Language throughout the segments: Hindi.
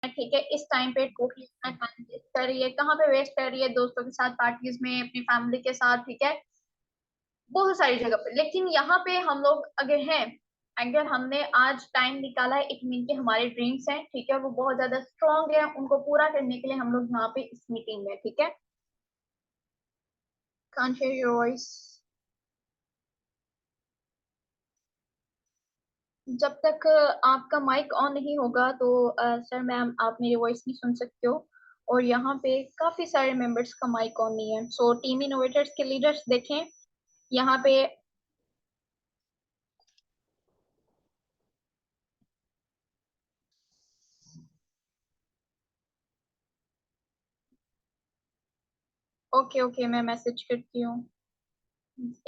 ठीक है, इस टाइम पे टोटली अपना टाइम वेस्ट कर रही है, कहाँ पे वेस्ट कर रही है, दोस्तों के साथ पार्टीज में, अपनी फैमिली के साथ, ठीक है, बहुत सारी जगह पे। लेकिन यहाँ पे हम लोग अगर हैं, अगर हमने आज टाइम निकाला है, इट मीन के हमारे ड्रीम्स हैं, ठीक है, वो बहुत ज्यादा स्ट्रांग है, उनको पूरा करने के लिए हम लोग यहाँ पे इस मीटिंग में, ठीक है। Can't hear your voice। जब तक आपका माइक ऑन नहीं होगा तो सर मैम आप मेरी वॉइस नहीं सुन सकते हो। और यहाँ पे काफी सारे मेंबर्स का माइक ऑन नहीं है, सो टीम इनोवेटर्स के लीडर्स देखें यहाँ पे। ओके ओके, मैं मैसेज करती हूँ।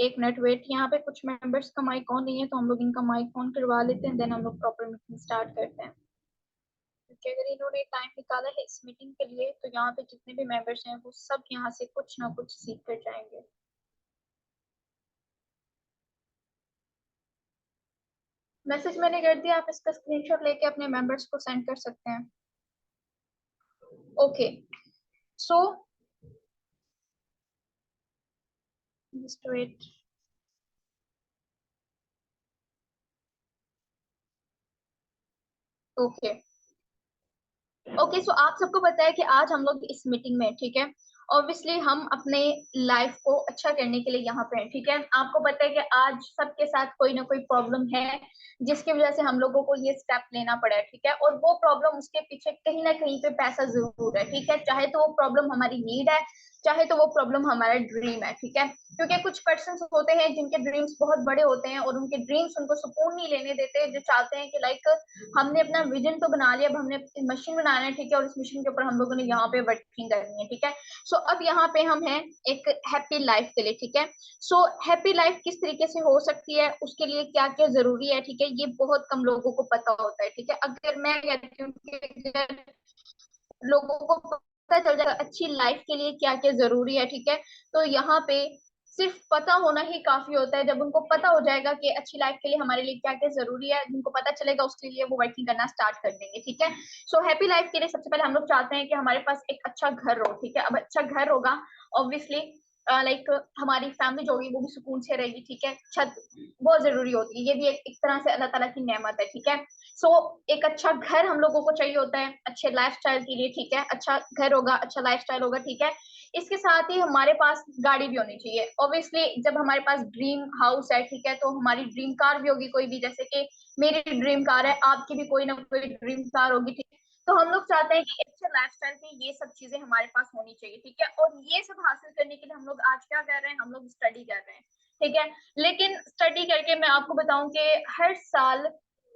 एक मिनट वेट, यहाँ पे कुछ मेंबर्स का माइक ऑन नहीं है, तो हम लोग इनका माइक ऑन करवा लेते हैं, देन हम लोग प्रॉपर मीटिंग स्टार्ट करते हैं। क्योंकि अगर इन्होंने टाइम निकाला है इस मीटिंग के लिए, तो यहाँ पे जितने भी मेंबर्स हैं वो सब यहाँ से कुछ ना कुछ सीख कर जाएंगे। मैसेज मैंने कर दिया, आप इसका स्क्रीनशॉट लेके अपने मेंबर्स को सेंड कर सकते हैं। Okay, so just wait. Okay okay, so आप सबको पता है कि आज हम लोग इस मीटिंग में, ठीक है, ऑब्वियसली हम अपने लाइफ को अच्छा करने के लिए यहाँ पे हैं, ठीक है। आपको पता है कि आज सबके साथ कोई ना कोई प्रॉब्लम है, जिसकी वजह से हम लोगों को ये स्टेप लेना पड़ा है, ठीक है। और वो प्रॉब्लम, उसके पीछे कहीं ना कहीं पे पैसा जरूर है, ठीक है, चाहे तो वो प्रॉब्लम हमारी नीड है, चाहे तो वो प्रॉब्लम हमारा ड्रीम है, ठीक है। क्योंकि कुछ पर्सन होते हैं जिनके ड्रीम्स बहुत बड़े होते हैं, और उनके ड्रीम्स उनको सुकून नहीं लेने देते, जो चाहते हैं कि लाइक हमने अपना विजन तो बना लिया, अब हमने मशीन बनाना है, ठीक है, और इस मशीन के ऊपर हम लोगों ने यहाँ पे वर्किंग करनी है, ठीक है। सो अब यहाँ पे हम हैं एक हैप्पी लाइफ के लिए, ठीक है। सो हैप्पी लाइफ किस तरीके से हो सकती है, उसके लिए क्या क्या जरूरी है, ठीक है, ये बहुत कम लोगों को पता होता है, ठीक है। अगर मैं कहती हूँ कि अगर लोगों को पता चल जाएगा अच्छी लाइफ के लिए क्या क्या जरूरी है, ठीक है, तो यहाँ पे सिर्फ पता होना ही काफी होता है। जब उनको पता हो जाएगा कि अच्छी लाइफ के लिए हमारे लिए क्या क्या जरूरी है, जिनको पता चलेगा उसके लिए वो वर्किंग करना स्टार्ट कर देंगे, ठीक है। सो हैप्पी लाइफ के लिए सबसे पहले हम लोग चाहते हैं कि हमारे पास एक अच्छा घर हो, ठीक है। अब अच्छा घर होगा, ऑब्वियसली लाइक हमारी फैमिली जो होगी वो भी सुकून से रहेगी, ठीक है। छत बहुत जरूरी होती है, ये भी एक तरह से अल्लाह ताला की नेमत है, ठीक है। सो एक अच्छा घर हम लोगों को चाहिए होता है अच्छे लाइफस्टाइल के लिए, ठीक है। अच्छा घर होगा, अच्छा लाइफस्टाइल होगा, ठीक है। इसके साथ ही हमारे पास गाड़ी भी होनी चाहिए, ऑब्वियसली जब हमारे पास ड्रीम हाउस है, ठीक है, तो हमारी ड्रीम कार भी होगी कोई भी, जैसे कि मेरी ड्रीम कार है, आपकी भी कोई ना कोई ड्रीम कार होगी, ठीक है। तो हम लोग चाहते हैं कि अच्छे लाइफस्टाइल के ये सब चीजें हमारे पास होनी चाहिए, ठीक है। और ये सब हासिल करने के लिए हम लोग आज क्या कर रहे हैं, हम लोग स्टडी कर रहे हैं, ठीक है। लेकिन स्टडी करके मैं आपको बताऊं कि हर साल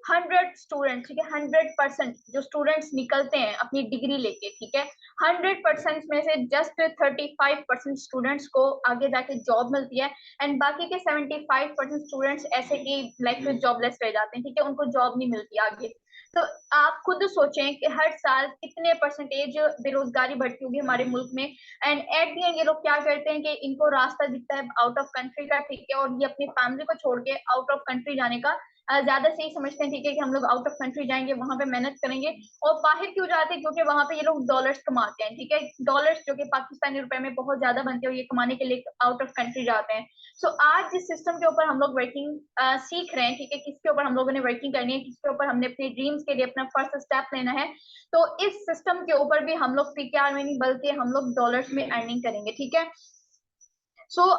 100 स्टूडेंट, ठीक है, 100% जो स्टूडेंट्स निकलते हैं अपनी डिग्री लेके, ठीक है, 100% में से जस्ट 35% स्टूडेंट्स को आगे जाके जॉब मिलती है, एंड बाकी के 75% स्टूडेंट्स ऐसे कि लाइक जॉबलेस रह जाते हैं, ठीक है, उनको जॉब नहीं मिलती आगे। तो आप खुद सोचें कि हर साल कितने परसेंटेज बेरोजगारी बढ़ती होगी हमारे मुल्क में, एंड एट दी एंड ये लोग क्या करते हैं कि इनको रास्ता दिखता है आउट ऑफ कंट्री का, ठीक है, और ये अपनी फैमिली को छोड़ के आउट ऑफ कंट्री जाने का ज्यादा सही समझते हैं, ठीक है, कि हम लोग आउट ऑफ कंट्री जाएंगे, वहां पे मेहनत करेंगे। और बाहर क्यों जाते हैं, क्योंकि वहां पे ये लोग डॉलर्स कमाते हैं, ठीक है, डॉलर्स जो कि पाकिस्तानी रुपए में बहुत ज्यादा बनते हैं, ये कमाने के लिए आउट ऑफ कंट्री जाते हैं। सो आज जिस सिस्टम के ऊपर हम लोग वर्किंग सीख रहे हैं, ठीक है, किसके ऊपर हम लोगों ने वर्किंग करनी है, किसके ऊपर हमने अपने ड्रीम्स के लिए अपना फर्स्ट स्टेप लेना है, तो इस सिस्टम के ऊपर भी हम लोग पीकेआर में नहीं बल्कि हम लोग डॉलर्स में अर्निंग करेंगे, ठीक है।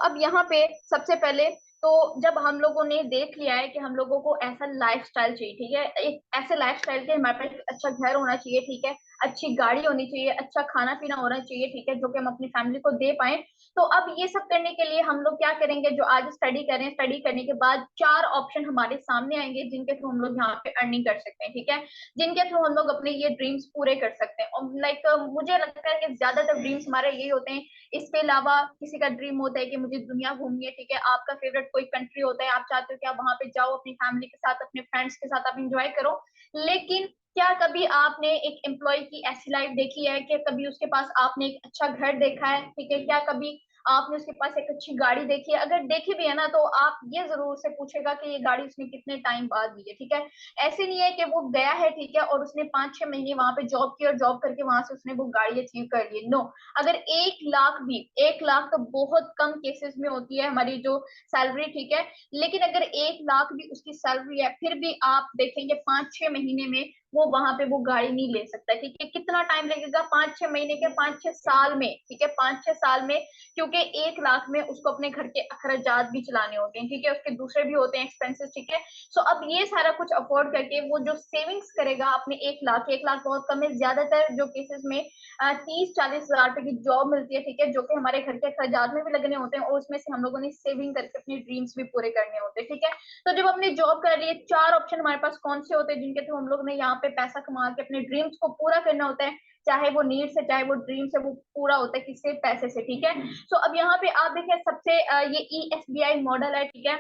अब यहाँ पे सबसे पहले तो जब हम लोगों ने देख लिया है कि हम लोगों को ऐसा लाइफस्टाइल चाहिए, ठीक है, एक ऐसे लाइफस्टाइल के हमारे पास अच्छा घर होना चाहिए, ठीक है, अच्छी गाड़ी होनी चाहिए, अच्छा खाना पीना होना चाहिए, ठीक है, जो कि हम अपनी फैमिली को दे पाए। तो अब ये सब करने के लिए हम लोग क्या करेंगे, जो आज स्टडी करें, स्टडी करने के बाद 4 ऑप्शन हमारे सामने आएंगे जिनके थ्रू हम लोग यहाँ पे अर्निंग कर सकते हैं, ठीक है, जिनके थ्रू हम लोग अपने ये ड्रीम्स पूरे कर सकते हैं। और लाइक मुझे लगता है कि ज्यादातर ड्रीम्स हमारे यही होते हैं। इसके अलावा किसी का ड्रीम होता है कि मुझे दुनिया घूमनी है, ठीक है, आपका फेवरेट कोई कंट्री होता है, आप चाहते हो कि आप वहां पे जाओ अपनी फैमिली के साथ, अपने फ्रेंड्स के साथ आप इंजॉय करो। लेकिन क्या कभी आपने एक एम्प्लॉय की ऐसी लाइफ देखी है कि कभी उसके पास आपने एक अच्छा घर देखा है, ठीक है, क्या कभी आपने उसके पास एक अच्छी गाड़ी देखी है, अगर देखी भी है ना तो आप ये जरूर उससे पूछेगा कि ये गाड़ी उसने कितने टाइम बाद ली है, ठीक है। ऐसे नहीं है कि वो गया है, ठीक है, और उसने 5-6 महीने वहां पे जॉब की और जॉब करके वहां से उसने वो गाड़ी अचीव कर ली, नो। अगर 1 लाख भी, 1 लाख तो बहुत कम केसेस में होती है हमारी जो सैलरी, ठीक है, लेकिन अगर 1 लाख भी उसकी सैलरी है, फिर भी आप देखेंगे 5-6 महीने में वो वहां पे वो गाड़ी नहीं ले सकता, ठीक है। कितना टाइम लगेगा? 5-6 महीने के, 5-6 साल में, ठीक है, 5-6 साल में, क्योंकि 1 लाख में उसको अपने घर के अखराजात भी चलाने होते हैं, ठीक है, उसके दूसरे भी होते हैं एक्सपेंसेस, ठीक है। सो अब ये सारा कुछ अफोर्ड करके वो जो सेविंग्स करेगा अपने 1 लाख, 1 लाख बहुत कम है, ज्यादातर जो केसेस में 30-40 हजार रुपए की जॉब मिलती है, ठीक है, जो कि हमारे घर के अखराजात में भी लगने होते हैं और उसमें से हम लोगों ने सेविंग करके अपने ड्रीम्स भी पूरे करने होते हैं, ठीक है। तो जब हमने जॉब कर ली है, 4 ऑप्शन हमारे पास कौन से होते हैं जिनके थ्रू हम लोग ने यहाँ पे पैसा कमा के अपने ड्रीम्स को पूरा करना होता है, चाहे वो नीड्स है चाहे वो ड्रीम्स है, वो पूरा होता है किससे? पैसे से, ठीक है। सो अब यहाँ पे आप देखें सबसे ये ESBI मॉडल है, ठीक है।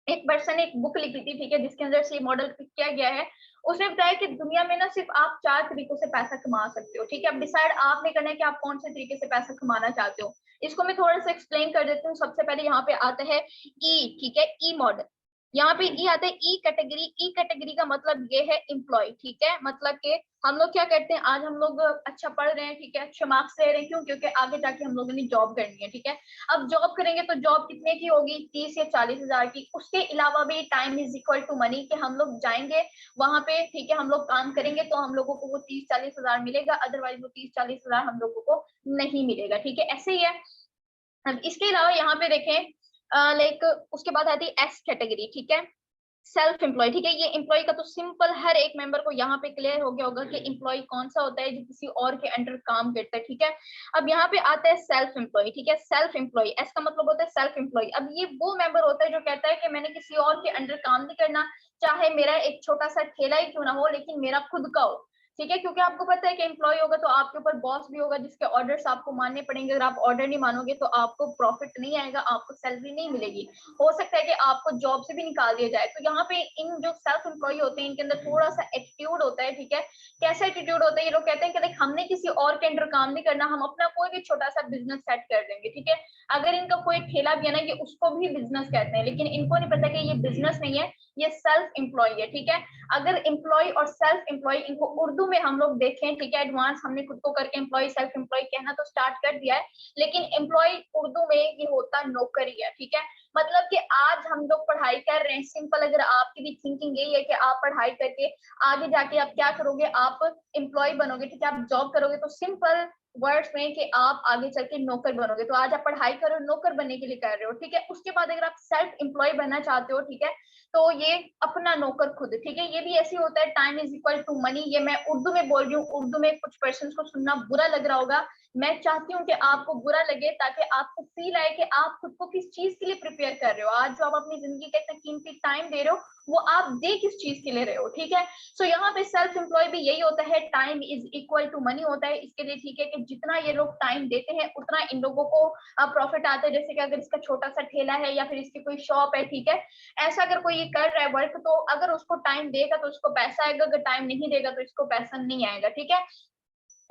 एक पर्सन ने एक बुक लिखी थी, ठीक है, जिसके अंदर से ये मॉडल किया गया है। उसने बताया कि दुनिया में ना सिर्फ आप 4 तरीकों से पैसा कमा सकते हो, ठीक है। अब डिसाइड आपने करना है कि आप कौन से तरीके से पैसा कमाना चाहते हो। इसको मैं थोड़ा सा एक्सप्लेन कर देती हूँ। सबसे पहले यहाँ पे आता है ई, ठीक है, ई मॉडल। यहाँ पे ई आता है ई कैटेगरी। ई कैटेगरी का मतलब ये है एम्प्लॉय, ठीक है, मतलब कि हम लोग क्या करते हैं, आज हम लोग अच्छा पढ़ रहे हैं, ठीक है, अच्छे मार्क्स ले रहे हैं, क्यों? क्योंकि आगे जाके हम लोगों ने जॉब करनी है, ठीक है। अब जॉब करेंगे तो जॉब कितने की होगी? 30 या 40 हजार की। उसके अलावा भी time is equal to money, कि हम लोग जाएंगे वहां पे, ठीक है, हम लोग काम करेंगे तो हम लोगों को वो 30-40 हजार मिलेगा, अदरवाइज वो 30-40 हजार हम लोगों को नहीं मिलेगा, ठीक है, ऐसे ही है। अब इसके अलावा यहाँ पे देखें लाइक उसके बाद आती है एस कैटेगरी, ठीक है, सेल्फ एम्प्लॉय, ठीक है। ये एम्प्लॉय का तो सिंपल हर एक मेंबर को यहाँ पे क्लियर हो गया होगा कि एम्प्लॉय कौन सा होता है जो किसी और के अंडर काम करता है, ठीक है। अब यहाँ पे आता है सेल्फ एम्प्लॉय, ठीक है, सेल्फ एम्प्लॉय, एस का मतलब होता है सेल्फ एम्प्लॉय। अब ये वो मेंबर होता है जो कहता है कि मैंने किसी और के अंडर काम नहीं करना, चाहे मेरा एक छोटा सा ठेला ही क्यों ना हो, लेकिन मेरा खुद का हो, ठीक है। क्योंकि आपको पता है कि एम्प्लॉय होगा तो आपके ऊपर बॉस भी होगा जिसके ऑर्डर्स आपको मानने पड़ेंगे। अगर आप ऑर्डर नहीं मानोगे तो आपको प्रॉफिट नहीं आएगा, आपको सैलरी नहीं मिलेगी, हो सकता है कि आपको जॉब से भी निकाल दिया जाए। तो यहाँ पे इन जो सेल्फ एम्प्लॉय होते हैं इनके अंदर थोड़ा सा एटीट्यूड होता है, ठीक है। कैसा एटीट्यूड होता है? ये लोग कहते हैं कि लाइक हमने किसी और के अंडर काम नहीं करना, हम अपना कोई भी छोटा सा बिजनेस सेट कर देंगे, ठीक है। अगर इनका कोई ठेला भी है ना, ये उसको भी बिजनेस कहते हैं, लेकिन इनको नहीं पता कि ये बिजनेस नहीं है, ये सेल्फ एम्प्लॉय है, ठीक है। अगर एम्प्लॉय और सेल्फ एम्प्लॉय इनको उर्दू में हम लोग देखें, ठीक है, एडवांस हमने खुद को करके एम्प्लॉय सेल्फ एम्प्लॉय कहना तो स्टार्ट कर दिया है, लेकिन एम्प्लॉय उर्दू में ये होता नौकरी है, ठीक है। मतलब कि आज हम लोग पढ़ाई कर रहे हैं, सिंपल अगर आपकी भी थिंकिंग यही है कि आप पढ़ाई करके आगे जाके आप क्या करोगे, आप एम्प्लॉय बनोगे, ठीक है, आप जॉब करोगे, तो सिंपल वर्ड्स में कि आप आगे चल के नौकर बनोगे। तो आज आप पढ़ाई करो, नौकर बनने के लिए कर रहे हो, ठीक है। उसके बाद अगर आप सेल्फ एम्प्लॉय बनना चाहते हो, ठीक है, तो ये अपना नौकर खुद, ठीक है। ये भी ऐसे होता है, time is equal to money. ये मैं उर्दू में बोल रही हूँ, उर्दू में कुछ पर्सन को सुनना बुरा लग रहा होगा, मैं चाहती हूँ कि आपको बुरा लगे ताकि आपको फील आए कि आप खुद को किस चीज के लिए प्रिपेयर कर रहे हो। आज जो आप अपनी जिंदगी का इतना कीमती टाइम दे रहे हो, वो आप दे किस चीज के लिए रहे हो, ठीक है। सो यहाँ पे सेल्फ एम्प्लॉय भी यही होता है, time is equal to money होता है इसके लिए, ठीक है, कि जितना ये लोग टाइम देते हैं उतना इन लोगों को प्रॉफिट आता है। जैसे कि अगर इसका छोटा सा ठेला है या फिर इसकी कोई शॉप है, ठीक है, ऐसा अगर कोई ये कर रहा है वर्क, तो अगर उसको टाइम देगा तो उसको पैसा आएगा, अगर टाइम नहीं देगा तो इसको पैसा नहीं आएगा, ठीक है।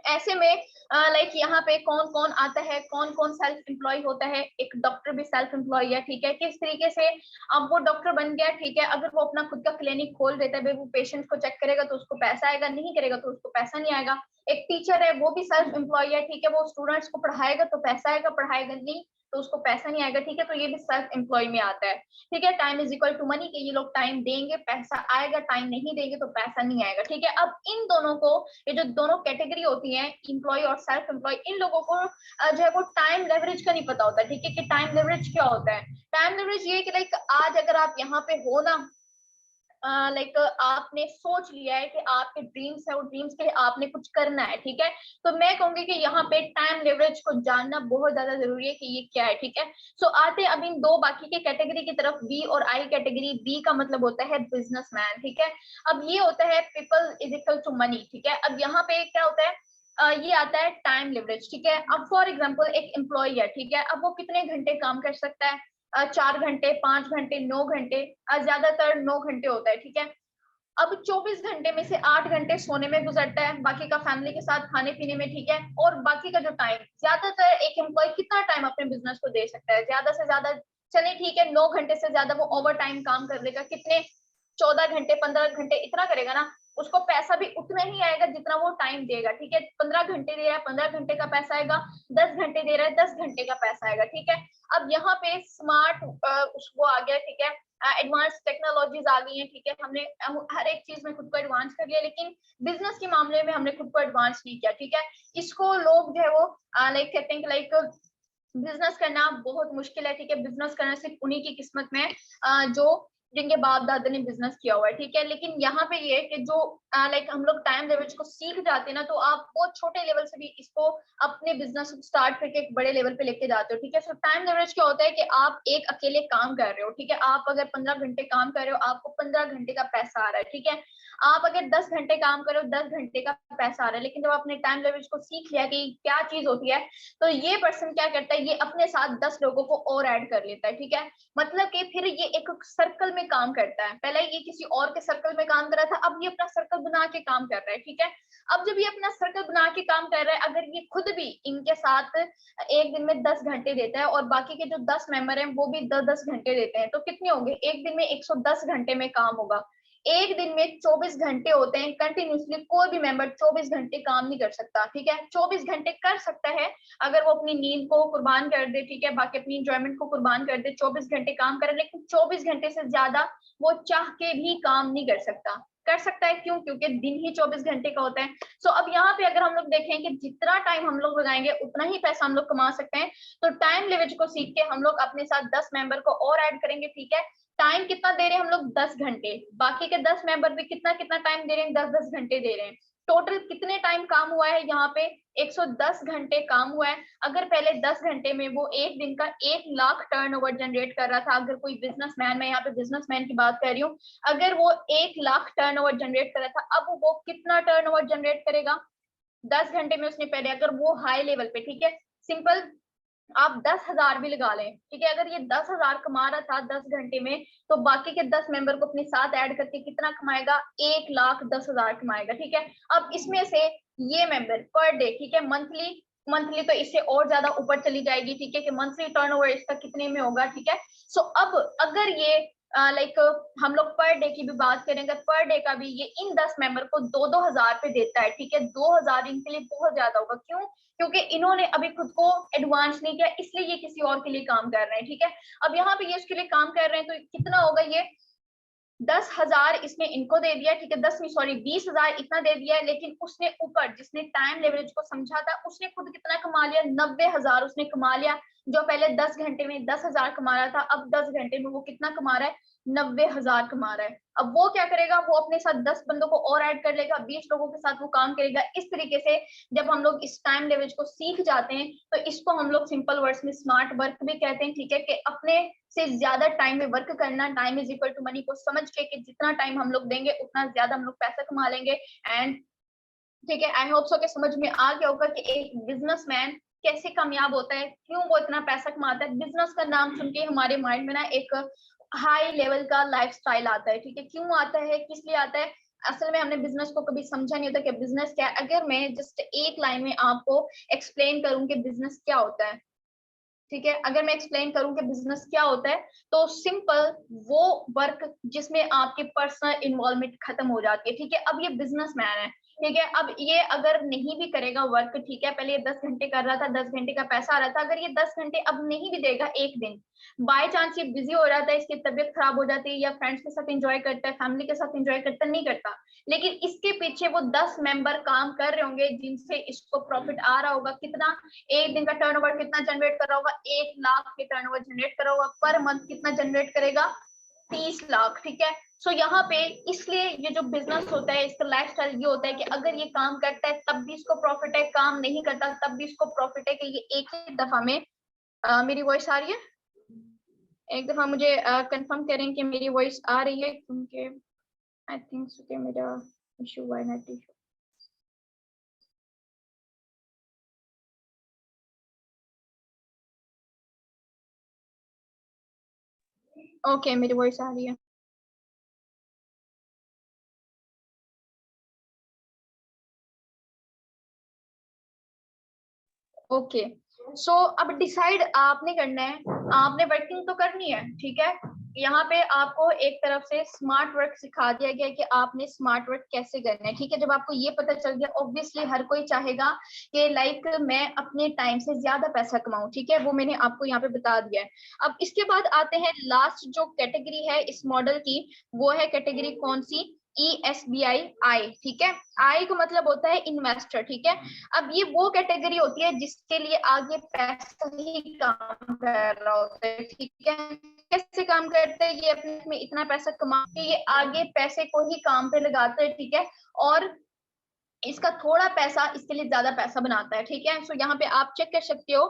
ऐसे में लाइक यहाँ पे कौन कौन आता है, कौन कौन सेल्फ एम्प्लॉय होता है? एक डॉक्टर भी सेल्फ एम्प्लॉय है, ठीक है। किस तरीके से? अब वो डॉक्टर बन गया, ठीक है, अगर वो अपना खुद का क्लिनिक खोल देता है, वो पेशेंट को चेक करेगा तो उसको पैसा आएगा, नहीं करेगा तो उसको पैसा नहीं आएगा। एक टीचर है, वो भी सेल्फ एम्प्लॉय है, ठीक है, वो स्टूडेंट्स को पढ़ाएगा तो पैसा आएगा, पढ़ाएगा नहीं तो उसको पैसा नहीं आएगा, ठीक है। तो ये भी सेल्फ एम्प्लॉय में आता है, ठीक है। Time is equal to money, कि ये लोग टाइम देंगे पैसा आएगा, टाइम नहीं देंगे तो पैसा नहीं आएगा, ठीक है। अब इन दोनों को, ये जो दोनों कैटेगरी होती है, एम्प्लॉय और सेल्फ एम्प्लॉय, इन लोगों को जो है वो टाइम लेवरेज का नहीं पता होता, ठीक है, कि टाइम लेवरेज क्या होता है। टाइम लेवरेज ये कि लाइक आज अगर आप यहाँ पे हो ना, लाइक आपने सोच लिया है कि आपके ड्रीम्स है, वो ड्रीम्स के लिए आपने कुछ करना है, ठीक है, तो मैं कहूंगी कि यहाँ पे टाइम लेवरेज को जानना बहुत ज्यादा जरूरी है कि ये क्या है, ठीक है। सो आते हैं अब इन दो बाकी के कैटेगरी की तरफ, बी और आई कैटेगरी। बी का मतलब होता है बिजनेसमैन, ठीक है। अब ये होता है people is equal to money, ठीक है। अब यहाँ पे क्या होता है, ये आता है टाइम लिवरेज, ठीक है। अब फॉर एग्जांपल एक एम्प्लॉय है, ठीक है, अब वो कितने घंटे काम कर सकता है? 4 घंटे, 5 घंटे, 9 घंटे, ज्यादातर 9 घंटे होता है, ठीक है। अब 24 घंटे में से 8 घंटे सोने में गुजरता है, बाकी का फैमिली के साथ खाने पीने में, ठीक है। और बाकी का जो टाइम, ज्यादातर एक एम्प्लॉय कितना टाइम अपने बिजनेस को दे सकता है, ज्यादा से ज्यादा, चलिए ठीक है 9 घंटे से ज्यादा वो ओवर टाइम काम कर लेगा, कितने 14 घंटे 15 घंटे इतना करेगा ना, उसको पैसा भी उतना ही आएगा जितना वो टाइम देगा, ठीक है। 15 घंटे दे रहा है, 15 घंटे का पैसा आएगा, 10 घंटे दे रहा है, 10 घंटे का पैसा आएगा, ठीक है। अब यहाँ पे स्मार्ट वो आ गया, ठीक है, एडवांस टेक्नोलॉजीज आ गई हैं, ठीक है। हमने हर एक चीज में खुद को एडवांस कर लिया, लेकिन बिजनेस के मामले में हमने खुद को एडवांस नहीं किया, ठीक है। इसको लोग जो है वो लाइक कहते हैं कि लाइक बिजनेस करना बहुत मुश्किल है, ठीक है। बिजनेस करना सिर्फ उन्हीं की किस्मत में जो जिनके बाप दादा ने बिजनेस किया हुआ है, ठीक है। लेकिन यहाँ पे ये कि जो लाइक हम लोग टाइम लेवरेज को सीख जाते हैं ना, तो आप बहुत छोटे लेवल से भी इसको अपने बिजनेस को स्टार्ट करके एक बड़े लेवल पे लेके जाते हो, ठीक है। सो टाइम लेवरेज क्या होता है कि आप एक अकेले काम कर रहे हो, ठीक है। आप अगर 15 घंटे काम कर रहे हो, आपको 15 घंटे का पैसा आ रहा है, ठीक है। आप अगर 10 घंटे काम करो, 10 घंटे का पैसा आ रहा है। लेकिन जब आपने टाइम लेवरेज को सीख लिया कि क्या चीज होती है, तो ये पर्सन क्या करता है, ये अपने साथ 10 लोगों को और ऐड कर लेता है, ठीक है। मतलब कि फिर ये एक सर्कल में काम करता है। पहले ये किसी और के सर्कल में काम कर रहा था, अब ये अपना सर्कल बना के काम कर रहा है, ठीक है। अब जब ये अपना सर्कल बना के काम कर रहा है, अगर ये खुद भी इनके साथ एक दिन में 10 घंटे देता है और बाकी के जो 10 मेंबर हैं वो भी 10-10 घंटे देते हैं, तो कितने होंगे, एक दिन में 110 घंटे में काम होगा। एक दिन में 24 घंटे होते हैं कंटिन्यूसली, कोई भी मेंबर 24 घंटे काम नहीं कर सकता, ठीक है। 24 घंटे कर सकता है अगर वो अपनी नींद को कुर्बान कर दे, ठीक है, बाकी अपनी इंजॉयमेंट को कुर्बान कर दे, 24 घंटे काम करे, लेकिन 24 घंटे से ज्यादा वो चाह के भी काम नहीं कर सकता। कर सकता है क्यों, क्योंकि दिन ही 24 घंटे का होता है। सो अब यहाँ पे अगर हम लोग देखें कि जितना टाइम हम लोग लगाएंगे उतना ही पैसा हम लोग कमा सकते हैं, तो टाइम लिमिट को सीख के हम लोग अपने साथ 10 मेंबर को और ऐड करेंगे, ठीक है। टाइम कितना दे रहे हैं हम लोग, 10 घंटे, बाकी के 10 मेंबर भी कितना कितना टाइम दे रहे हैं, 10-10 घंटे दे रहे हैं। टोटल कितने टाइम काम हुआ है यहाँ पे, 110 घंटे काम हुआ है। अगर पहले 10 घंटे में वो एक दिन का 1 लाख टर्नओवर जनरेट कर रहा था, अगर कोई बिजनेसमैन, मैं यहाँ पे बिजनेसमैन की बात कर रही हूँ, अगर वो 1 लाख टर्नओवर जनरेट कर रहा था, अब वो कितना टर्नओवर जनरेट करेगा 10 घंटे में उसने पहले, अगर वो हाई लेवल पे, ठीक है, सिंपल, आप 10,000 भी लगा लें, ठीक है। अगर ये 10,000 कमा रहा था 10 घंटे में, तो बाकी के 10 मेंबर को अपने साथ ऐड करके कितना कमाएगा, 1,10,000 कमाएगा, ठीक है। अब इसमें से ये मेंबर पर डे, ठीक है, मंथली, मंथली तो इससे और ज्यादा ऊपर चली जाएगी, ठीक है, कि मंथली टर्नओवर इसका कितने में होगा, ठीक है। सो अब अगर ये लाइक हम लोग पर डे की भी बात करेंगे, पर डे का भी ये इन 10 मेंबर को 2-2 हजार पे देता है, ठीक है। 2,000 इनके लिए बहुत ज्यादा होगा, क्यों, क्योंकि इन्होंने अभी खुद को एडवांस नहीं किया, इसलिए ये किसी और के लिए काम कर रहे हैं, ठीक है। अब यहाँ पे ये उसके लिए काम कर रहे हैं, तो कितना होगा ये, 10,000 इसने इनको दे दिया, ठीक है, 10 नहीं सॉरी 20,000 इतना दे दिया है। लेकिन उसने ऊपर जिसने टाइम लेवरेज को समझा था, उसने खुद कितना कमा लिया, 90,000 उसने कमा लिया। जो पहले 10 घंटे में 10,000 कमा रहा था, अब 10 घंटे में वो कितना कमा रहा है, 90,000 कमा रहा है। अब वो क्या करेगा, वो अपने साथ 10 बंदों को और ऐड कर लेगा, 20 लोगों के साथ वो काम करेगा। इस तरीके से जब हम लोग इस टाइम लेवरेज को सीख जाते हैं, तो इसको हम लोग सिंपल वर्ड्स में स्मार्ट वर्क भी कहते हैं, ठीक है, कि अपने से ज्यादा टाइम में वर्क करना, time is equal to money को समझ के कि जितना टाइम हम लोग देंगे उतना ज्यादा हम लोग पैसा कमा लेंगे। एंड ठीक है, आई होप सो कि समझ में आ गया होगा कि एक बिजनेसमैन कैसे कामयाब होता है, क्यों वो इतना पैसा कमाता है। बिजनेस का नाम सुन के हमारे माइंड में ना एक हाई लेवल का लाइफस्टाइल आता है, ठीक है। क्यों आता है, किस लिए आता है, असल में हमने बिजनेस को कभी समझा नहीं होता कि बिजनेस क्या है। अगर मैं जस्ट एक लाइन में आपको एक्सप्लेन करूं कि बिजनेस क्या होता है, ठीक है, अगर मैं एक्सप्लेन करूं कि बिजनेस क्या होता है, तो सिंपल वो वर्क जिसमें आपकी पर्सनल इन्वॉल्वमेंट खत्म हो जाती है, ठीक है। अब ये बिजनेसमैन है, ठीक है, अब ये अगर नहीं भी करेगा वर्क, ठीक है, पहले ये 10 घंटे कर रहा था, 10 घंटे का पैसा आ रहा था, अगर ये 10 घंटे अब नहीं भी देगा एक दिन, बाय चांस ये बिजी हो जाता है, इसकी तबीयत खराब हो जाती है, या फ्रेंड्स के साथ एंजॉय करता है, फैमिली के साथ एंजॉय करता है, नहीं करता, लेकिन इसके पीछे वो 10 मेंबर काम कर रहे होंगे जिनसे इसको प्रॉफिट आ रहा होगा, कितना, एक दिन का टर्नओवर कितना जनरेट कर रहा होगा, 1 लाख के टर्नओवर जनरेट कर रहा होगा, पर मंथ कितना जनरेट करेगा, 30 लाख, ठीक है। सो यहाँ पे इसलिए ये जो बिजनेस होता है इसका लाइफस्टाइल ये होता है कि अगर ये काम करता है तब भी इसको प्रॉफिट है, काम नहीं करता तब भी इसको प्रॉफिट है, कि ये एक ही दफा में मेरी वॉइस आ रही है, एक दफा मुझे कंफर्म करें कि मेरी वॉइस आ रही है, क्योंकि आई थिंक सो कि मेरा इशू हुआ है, नेट इशू। ओके, मेरी वॉइस आ रही है। ओके, सो अब डिसाइड आपने करना है, आपने वर्किंग तो करनी है, ठीक है। यहाँ पे आपको एक तरफ से स्मार्ट वर्क सिखा दिया गया कि आपने स्मार्ट वर्क कैसे करना है, ठीक है। जब आपको ये पता चल गया, ऑब्वियसली हर कोई चाहेगा कि लाइक मैं अपने टाइम से ज्यादा पैसा कमाऊं, ठीक है, वो मैंने आपको यहाँ पे बता दिया है। अब इसके बाद आते हैं लास्ट जो कैटेगरी है इस मॉडल की, वो है कैटेगरी कौन सी, ESBI आई, ठीक है। आई का मतलब होता है इन्वेस्टर, ठीक है। अब ये वो कैटेगरी होती है जिसके लिए आगे पैसा ही काम कर रहा होता है, ठीक है। कैसे काम करते हैं, ये अपने में इतना पैसा कमा के ये आगे पैसे को ही काम पे लगाते हैं, ठीक है। और इसका थोड़ा पैसा इसके लिए ज्यादा पैसा बनाता है, ठीक है। सो यहाँ पे आप चेक कर सकते हो,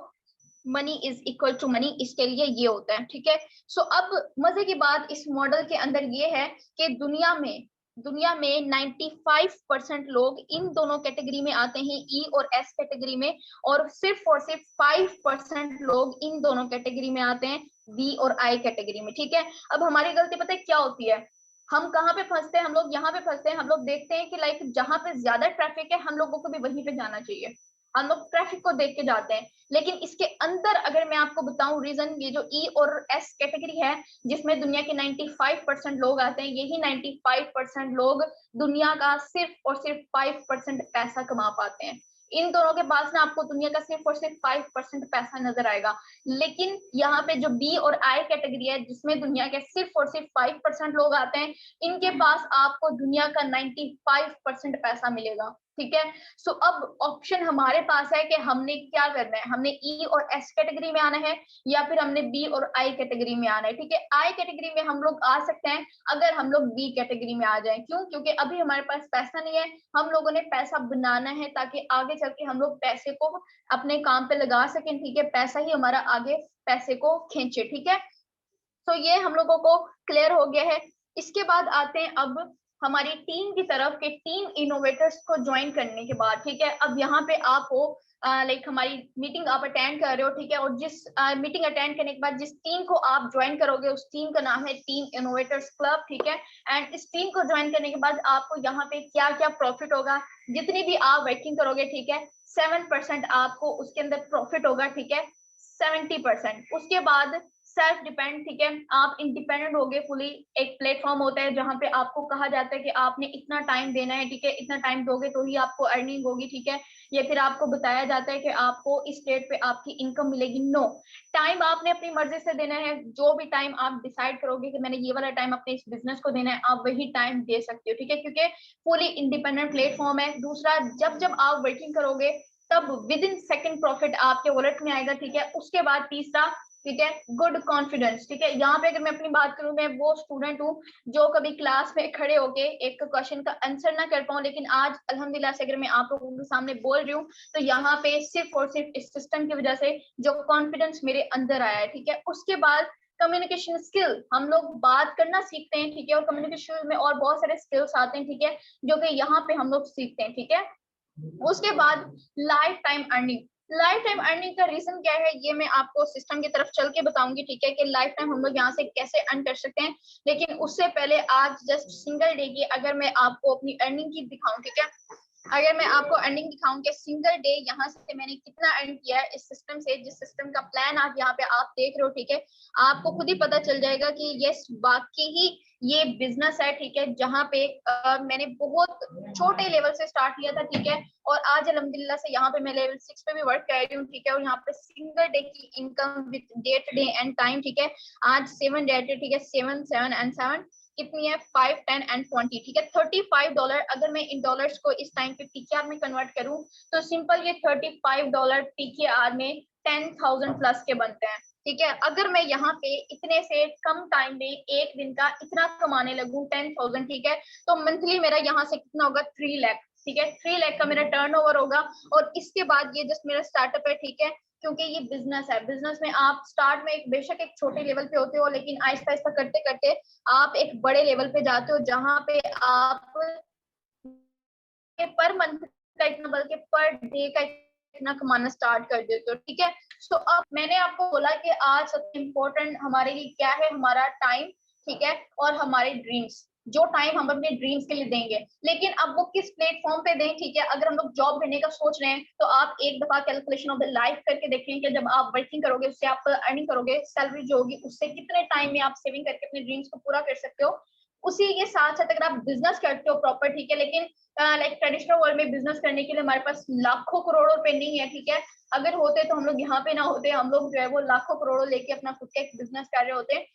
money is equal to money, इसके लिए ये होता है, ठीक है। सो अब मजे की बात इस मॉडल के अंदर ये है कि दुनिया में 95% लोग इन दोनों कैटेगरी में आते हैं, ई और एस कैटेगरी में, और सिर्फ 5% लोग इन दोनों कैटेगरी में आते हैं, बी और आई कैटेगरी में, ठीक है। अब हमारी गलती पता है क्या होती है, हम कहाँ पे फंसते हैं, हम लोग यहाँ पे फंसते हैं। हम लोग देखते हैं कि लाइक जहाँ पे ज्यादा ट्रैफिक है हम लोगों को भी वहीं पे जाना चाहिए, हम लोग ट्रैफिक को देख के जाते हैं। लेकिन इसके अंदर अगर मैं आपको बताऊं रीजन, ये जो ई और एस कैटेगरी है जिसमें दुनिया के 95% लोग आते हैं, यही 95% लोग दुनिया का सिर्फ और सिर्फ 5% पैसा कमा पाते हैं। इन दोनों के पास ना आपको दुनिया का सिर्फ और सिर्फ 5% पैसा नजर आएगा। लेकिन यहाँ पे जो बी और आई कैटेगरी है जिसमें दुनिया के सिर्फ और सिर्फ 5% लोग आते हैं, इनके पास आपको दुनिया का 95% पैसा मिलेगा, ठीक है। सो अब ऑप्शन हमारे पास है कि हमने क्या करना है, हमने ई और एस कैटेगरी में आना है या फिर हमने बी और आई कैटेगरी में आना है, ठीक है। आई कैटेगरी में हम लोग आ सकते हैं अगर हम लोग बी कैटेगरी में आ जाएं, क्यों, क्योंकि अभी हमारे पास पैसा नहीं है, हम लोगों ने पैसा बनाना है ताकि आगे चल के हम लोग पैसे को अपने काम पे लगा सकें, ठीक है। पैसा ही हमारा आगे पैसे को खींचे, ठीक है। तो ये हम लोगों को क्लियर हो गया है। इसके बाद आते हैं अब हमारी टीम की तरफ के, टीम इनोवेटर्स को ज्वाइन करने के बाद, ठीक है। अब यहाँ पे आप हो लाइक हमारी मीटिंग आप अटेंड कर रहे हो, ठीक है। और जिस मीटिंग अटेंड करने के बाद जिस टीम को आप ज्वाइन करोगे उस टीम का नाम है टीम इनोवेटर्स क्लब, ठीक है। एंड इस टीम को ज्वाइन करने के बाद आपको यहाँ पे क्या क्या प्रॉफिट होगा, जितनी भी आप वर्किंग करोगे, ठीक है, 7% आपको उसके अंदर प्रॉफिट होगा, ठीक है, 70%। उसके बाद सेल्फ डिपेंड, ठीक है, आप इंडिपेंडेंट हो गए फुली। एक प्लेटफॉर्म होता है जहां पे आपको कहा जाता है कि आपने इतना टाइम देना है, ठीक है, इतना टाइम दोगे तो ही आपको अर्निंग होगी, ठीक है। या फिर आपको बताया जाता है कि आपको इस डेट पे आपकी इनकम मिलेगी, नो। टाइम आपने अपनी मर्जी से देना है, जो भी टाइम आप डिसाइड करोगे कि मैंने ये वाला टाइम अपने इस बिजनेस को देना है, आप वही टाइम दे सकते हो, ठीक है, क्योंकि फुली इंडिपेंडेंट प्लेटफॉर्म है। दूसरा, जब जब आप वर्किंग करोगे तब विद इन सेकेंड प्रॉफिट आपके वॉलेट में आएगा, ठीक है। उसके बाद तीसरा, ठीक है, गुड कॉन्फिडेंस, ठीक है। यहाँ पे अगर मैं अपनी बात करूं, मैं वो स्टूडेंट हूँ जो कभी क्लास में खड़े होके एक क्वेश्चन का आंसर ना कर पाऊं, लेकिन आज अल्हम्दुलिल्लाह से अगर मैं आप लोगों के सामने बोल रही हूँ तो यहाँ पे सिर्फ और सिर्फ इस सिस्टम की वजह से जो कॉन्फिडेंस मेरे अंदर आया है, ठीक है। उसके बाद कम्युनिकेशन स्किल, हम लोग बात करना सीखते हैं, ठीक है, और कम्युनिकेशन में और बहुत सारे स्किल्स आते हैं, ठीक है, जो कि यहाँ पे हम लोग सीखते हैं, ठीक है। उसके बाद life time earning, life time earning का रीजन क्या है ये मैं आपको सिस्टम की तरफ चल के बताऊंगी, ठीक है, कि लाइफ टाइम हम लोग यहाँ से कैसे अर्न कर सकते हैं। लेकिन उससे पहले आज जस्ट सिंगल डे की अगर मैं आपको अपनी अर्निंग की दिखाऊं, ठीक है, अगर मैं आपको अर्निंग दिखाऊं कि सिंगल डे यहाँ से मैंने कितना अर्न किया है इस सिस्टम से, जिस सिस्टम का प्लान आज यहाँ पे आप देख रहे हो, ठीक है, आपको खुद ही पता चल जाएगा कि यस बाकी ही ये बिजनेस है, ठीक है, जहाँ पे मैंने बहुत छोटे लेवल से स्टार्ट किया था, ठीक है, और आज अल्हम्दुलिल्लाह से यहाँ पे मैं लेवल 6 पे भी वर्क कर रही हूँ, ठीक है। और यहाँ पे सिंगल डे की income with date day and time, ठीक है, आज 7 डेट, ठीक है, 7 7 एंड 7 कितनी है, 5 10 एंड 20, ठीक है, $35। अगर मैं इन डॉलर्स को इस टाइम पे पीकेआर में कन्वर्ट करूं तो सिंपल ये $35 पीकेआर में 10,000 प्लस के बनते हैं, ठीक है। अगर मैं यहाँ पे इतने से कम टाइम में एक दिन का इतना कमाने लगूं 10,000, ठीक है, तो मंथली मेरा यहाँ से कितना होगा, 3 लाख, ठीक है, 3 लाख का मेरा टर्नओवर होगा। और इसके बाद ये जस्ट मेरा स्टार्टअप है, ठीक है, क्योंकि ये बिजनेस है। बिजनेस में आप स्टार्ट में एक बेशक एक छोटे लेवल पे होते हो, लेकिन आहिस्ता आहिस्ता करते करते आप एक बड़े लेवल पे जाते हो जहां पे आप पर मंथ का इतना बल्कि पर डे का इतना कमाना स्टार्ट कर देते हो, ठीक है। तो अब मैंने आपको बोला कि आज सबसे इम्पोर्टेंट हमारे लिए क्या है, हमारा टाइम, ठीक है, और हमारे ड्रीम्स। जो टाइम हम अपने ड्रीम्स के लिए देंगे। लेकिन अब वो किस प्लेटफॉर्म पे दें, ठीक है। अगर हम लोग जॉब करने का सोच रहे हैं तो आप एक दफा कैलकुलेशन ऑफ द लाइफ करके देखें कि जब आप वर्किंग करोगे, उससे आप अर्निंग करोगे, सैलरी जो होगी उससे कितने टाइम में आप सेविंग करके अपने ड्रीम्स को पूरा कर सकते हो। उसी के साथ साथ अगर आप बिजनेस करते हो प्रॉपर, ठीक है, लेकिन लाइक ट्रेडिशनल वर्ल्ड में बिजनेस करने के लिए हमारे पास लाखों करोड़ों रुपए नहीं है, ठीक है। अगर होते तो हम लोग यहाँ पे ना होते, हम लोग जो है वो लाखों करोड़ों लेके अपना खुद का एक बिजनेस कर रहे होते।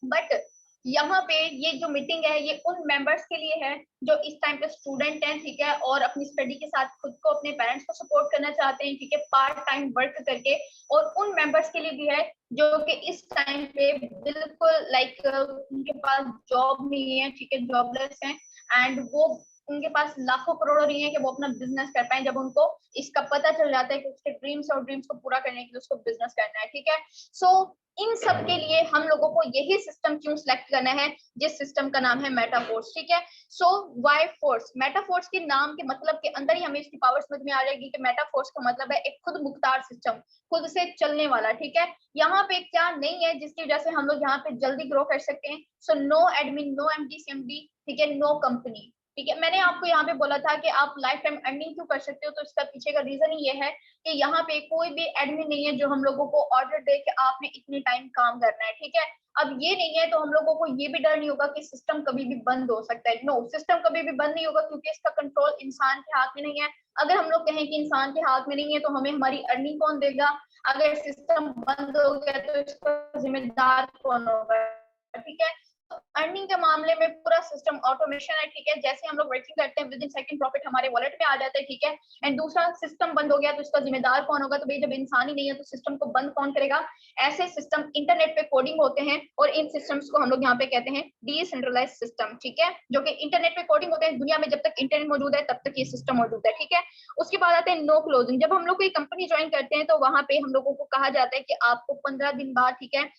बट यहाँ पे ये जो मीटिंग है ये उन मेंबर्स के लिए है जो इस टाइम पे स्टूडेंट हैं, ठीक है, और अपनी स्टडी के साथ खुद को, अपने पेरेंट्स को सपोर्ट करना चाहते हैं, ठीक है, पार्ट टाइम वर्क करके। और उन मेंबर्स के लिए भी है जो कि इस टाइम पे बिल्कुल लाइक उनके पास जॉब नहीं है, ठीक है, जॉबलेस हैं, एंड वो उनके पास लाखों करोड़ों नहीं है कि वो अपना बिजनेस कर पाए, जब उनको इसका पता चल जाता है कि उसके ड्रीम्स और ड्रीम्स को पूरा करने के लिए उसको बिजनेस करना है, ठीक है। सो इन सब के लिए हम लोगों को यही सिस्टम क्यों सिलेक्ट करना है, जिस सिस्टम का नाम है मेटाफोर्स, ठीक है। सो वाई फोर्स, मेटाफोर्स के नाम के मतलब के अंदर ही हमें इसकी पावर समझ में आ जाएगी कि मेटाफोर्स का मतलब है एक खुद मुख्तार सिस्टम, खुद से चलने वाला, ठीक है। यहाँ पे क्या नहीं है जिसकी वजह से हम लोग यहाँ पे जल्दी ग्रो कर सकते हैं। So no admin, no MD CMD, ठीक है, नो कंपनी, ठीक है। मैंने आपको यहाँ पे बोला था कि आप लाइफ टाइम अर्निंग क्यों कर सकते हो, तो इसका पीछे का रीजन ये है कि यहाँ पे कोई भी एडमिन नहीं है जो हम लोगों को ऑर्डर दे कि आपने इतने टाइम काम करना है, ठीक है। अब ये नहीं है तो हम लोगों को ये भी डर नहीं होगा कि सिस्टम कभी भी बंद हो सकता है। नो, सिस्टम कभी भी बंद नहीं होगा क्योंकि इसका कंट्रोल इंसान के हाथ में नहीं है। अगर हम लोग कहें कि इंसान के हाथ में नहीं है तो हमें हमारी अर्निंग कौन देगा? अगर सिस्टम बंद हो गया तो इसका जिम्मेदार कौन होगा, ठीक है। अर्निंग के मामले में पूरा सिस्टम ऑटोमेशन है, ठीक है। जैसे हम लोग वर्किंग करते हैं विद इन सेकंड प्रॉफिट हमारे वॉलेट में आ जाता है, ठीक है। एंड दूसरा, सिस्टम बंद हो गया तो इसका जिम्मेदार कौन होगा? तो भाई जब इंसान ही नहीं है तो सिस्टम को बंद कौन करेगा? ऐसे सिस्टम इंटरनेट पे कोडिंग होते हैं और इन सिस्टम्स को हम लोग यहाँ पे कहते हैं डिसेंट्रलाइज्ड सिस्टम, ठीक है, जो कि इंटरनेट पे कोडिंग होते हैं। दुनिया में जब तक इंटरनेट मौजूद है तब तक ये सिस्टम मौजूद है, ठीक है। उसके बाद आते हैं नो क्लोजिंग। जब हम लोग कोई कंपनी ज्वाइन करते हैं तो वहां पे हम लोगों को कहा जाता है कि आपको 15 दिन बाद, ठीक है,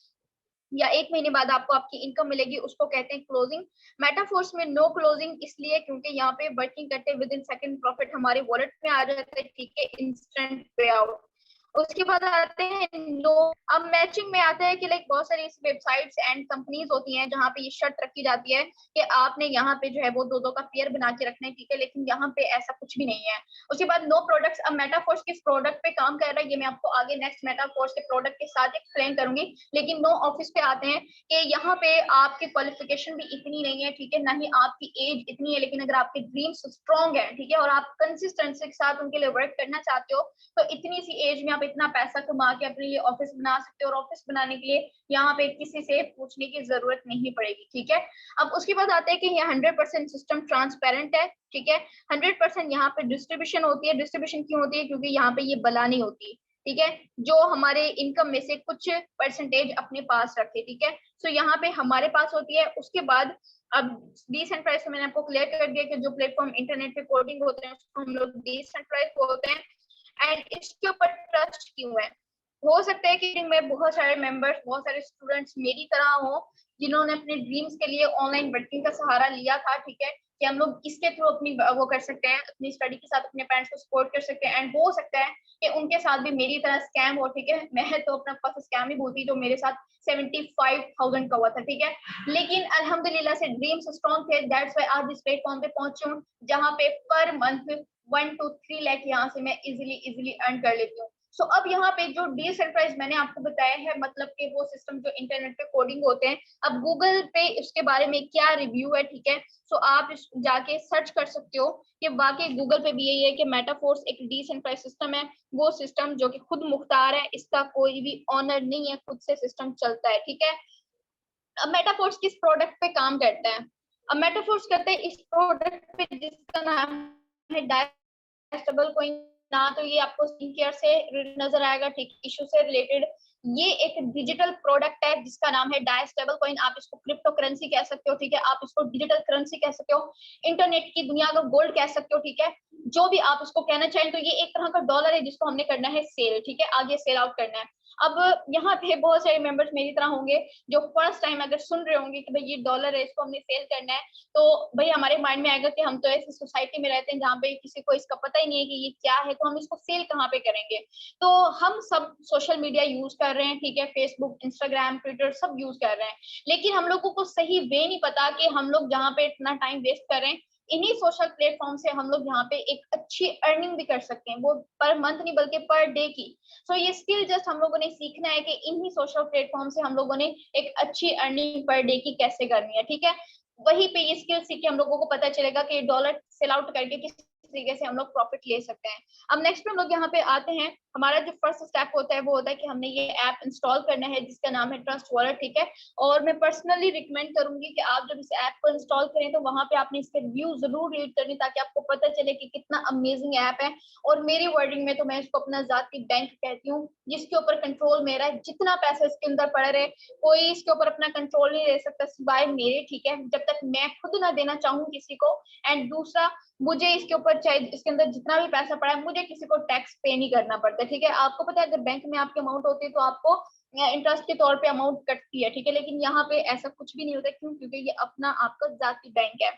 या 1 महीने बाद आपको आपकी इनकम मिलेगी, उसको कहते हैं क्लोजिंग। मेटाफोर्स में नो क्लोजिंग इसलिए क्योंकि यहाँ पे वर्किंग करते विद इन सेकंड प्रॉफिट हमारे वॉलेट में आ जाता है, ठीक है, इंस्टेंट पे आउट। उसके बाद आते हैं नो। अब मैचिंग में आता है कि लाइक बहुत सारी वेबसाइट्स एंड कंपनीज होती हैं जहाँ पे ये शर्त रखी जाती है कि आपने यहाँ पे जो है वो दो का पेयर बना के रखना है, ठीक है, लेकिन यहाँ पे ऐसा कुछ भी नहीं है। उसके बाद नो प्रोडक्ट्स। अब मेटाफोर्स किस प्रोडक्ट पे काम कर रहा है ये मैं आपको आगे नेक्स्ट मेटाफोर्स के प्रोडक्ट के साथ एक्सप्लेन करूंगी। लेकिन नो ऑफिस पे आते हैं कि यहाँ पे आपकी क्वालिफिकेशन भी इतनी नहीं है, ठीक है, ना ही आपकी एज इतनी है, लेकिन अगर आपके ड्रीम्स स्ट्रॉन्ग है, ठीक है, और आप कंसिस्टेंसी के साथ उनके लिए वर्क करना चाहते हो तो इतनी सी एज में आप इतना पैसा कमा के अपने लिए ऑफिस बना सकते हो। और ऑफिस बनाने के लिए यहाँ पे किसी से पूछने की जरूरत नहीं पड़ेगी, ठीक है। अब उसके बाद आते हैं कि ये 100% सिस्टम ट्रांसपेरेंट है, ठीक है। 100% यहाँ पे डिस्ट्रीब्यूशन होती है। डिस्ट्रीब्यूशन क्यों होती है? क्योंकि यहाँ पे ये बला नहीं होती, ठीक है, जो हमारे इनकम में से कुछ परसेंटेज अपने पास रखे, ठीक है। सो यहाँ पे हमारे पास होती है। उसके बाद अब डिसेंट्रलाइज मैंने आपको क्लियर कर दिया कि जो प्लेटफॉर्म इंटरनेट पे कोडिंग होते हैं उसको हम लोग डिसेंट्रलाइज बोलते हैं। एंड इसके ऊपर ट्रस्ट क्यों है? हो सकता है कि में बहुत सारे मेंबर्स, बहुत सारे स्टूडेंट्स मेरी तरह हो जिन्होंने अपने ड्रीम्स के लिए ऑनलाइन वर्किंग का सहारा लिया था, ठीक है, कि हम लोग इसके थ्रू अपनी वो कर सकते हैं, अपनी स्टडी के साथ अपने पेरेंट्स को सपोर्ट कर सकते हैं। एंड हो सकता है कि उनके साथ भी मेरी तरह स्कैम हो, ठीक है। मैं तो अपना पास स्कैम ही बोलती जो मेरे साथ 75,000 का हुआ था, ठीक है। लेकिन अल्हम्दुलिल्लाह से ड्रीम्स स्ट्रॉन्ग थे, दैट्स व्हाई आज इस प्लेटफॉर्म पे पहुंची हूँ जहाँ पे पर मंथ 1 to 3 लाख यहाँ से मैं इजिली अर्न कर लेती हूँ। सो अब यहाँ पे जो डिसेंट्रलाइज मैंने आपको बताया है, मतलब कि वो सिस्टम जो इंटरनेट पे कोडिंग होते हैं। अब गूगल पे इसके बारे में क्या रिव्यू है, ठीक है, सो आप जाके सर्च कर सकते हो कि वाकई गूगल पे भी यही है कि मेटाफोर्स एक डिसेंट्रलाइज सिस्टम है, वो सिस्टम जो कि खुद मुख्तार है, इसका कोई भी ऑनर नहीं है, खुद से सिस्टम चलता है, ठीक है। अब मेटाफोर्स किस प्रोडक्ट पे काम करता है? अब मेटाफोर्स करते हैं इस प्रोडक्ट पे जिसका नाम है डायस्टेबल कॉइन। ना तो ये आपको स्किन केयर से नजर आएगा, ठीक, इशू से रिलेटेड। ये एक डिजिटल प्रोडक्ट है जिसका नाम है डायस्टेबल कॉइन। आप इसको क्रिप्टो करेंसी कह सकते हो, ठीक है, आप इसको डिजिटल करेंसी कह सकते हो, इंटरनेट की दुनिया का गोल्ड कह सकते हो, ठीक है, जो भी आप इसको कहना चाहें। तो ये एक तरह का डॉलर है जिसको हमने करना है सेल, ठीक है, आगे सेल आउट करना है। अब यहाँ पे बहुत सारे मेंबर्स मेरी तरह होंगे जो फर्स्ट टाइम अगर सुन रहे होंगे कि भाई ये डॉलर है, इसको हमने सेल करना है, तो भाई हमारे माइंड में आएगा कि हम तो ऐसी सोसाइटी में रहते हैं जहाँ पे किसी को इसका पता ही नहीं है कि ये क्या है, तो हम इसको सेल कहाँ पे करेंगे। तो हम सब सोशल मीडिया यूज कर रहे हैं, ठीक है, फेसबुक, इंस्टाग्राम, ट्विटर सब यूज कर रहे हैं, लेकिन हम लोगों को सही वे नहीं पता कि हम लोग जहाँ पे इतना टाइम वेस्ट कर रहे हैं, इन्हीं सोशल प्लेटफॉर्म से हम लोग यहाँ पे एक अच्छी अर्निंग भी कर सकते हैं, वो पर मंथ नहीं बल्कि पर डे की। सो ये स्किल जस्ट हम लोगों ने सीखना है कि इन्हीं सोशल प्लेटफॉर्म से हम लोगों ने एक अच्छी अर्निंग पर डे की कैसे करनी है, ठीक है। वहीं पे ये स्किल सीख के हम लोगों को पता चलेगा कि डॉलर सेल आउट करके किस तरीके से हम लोग प्रॉफिट ले सकते हैं। अब नेक्स्ट हम लोग यहाँ पे आते हैं, हमारा जो फर्स्ट स्टेप होता है वो होता है कि हमने ये ऐप इंस्टॉल करना है जिसका नाम है ट्रस्ट वॉलेट, ठीक है। और मैं पर्सनली रिकमेंड करूंगी कि आप जब इस ऐप को इंस्टॉल करें तो वहां पे आपने इसके रिव्यू जरूर रीड करनी, ताकि आपको पता चले कि कितना अमेजिंग ऐप है। और मेरी वर्डिंग में तो मैं इसको अपना जाती बैंक कहती हूँ, जिसके ऊपर कंट्रोल मेरा है, जितना पैसा इसके अंदर पड़ा रहे कोई इसके ऊपर अपना कंट्रोल नहीं ले सकता सिवाय मेरे, ठीक है, जब तक मैं खुद ना देना चाहूँ किसी को। एंड दूसरा, मुझे इसके ऊपर चाहे इसके अंदर जितना भी पैसा पड़ा है मुझे किसी को टैक्स पे नहीं करना पड़ता, ठीक है। आपको पता है अगर बैंक में आपकी अमाउंट होती है तो आपको इंटरेस्ट के तौर पे अमाउंट कटती है, ठीक है, लेकिन यहाँ पे ऐसा कुछ भी नहीं होता। क्यों? क्योंकि ये अपना आपका जाती बैंक है।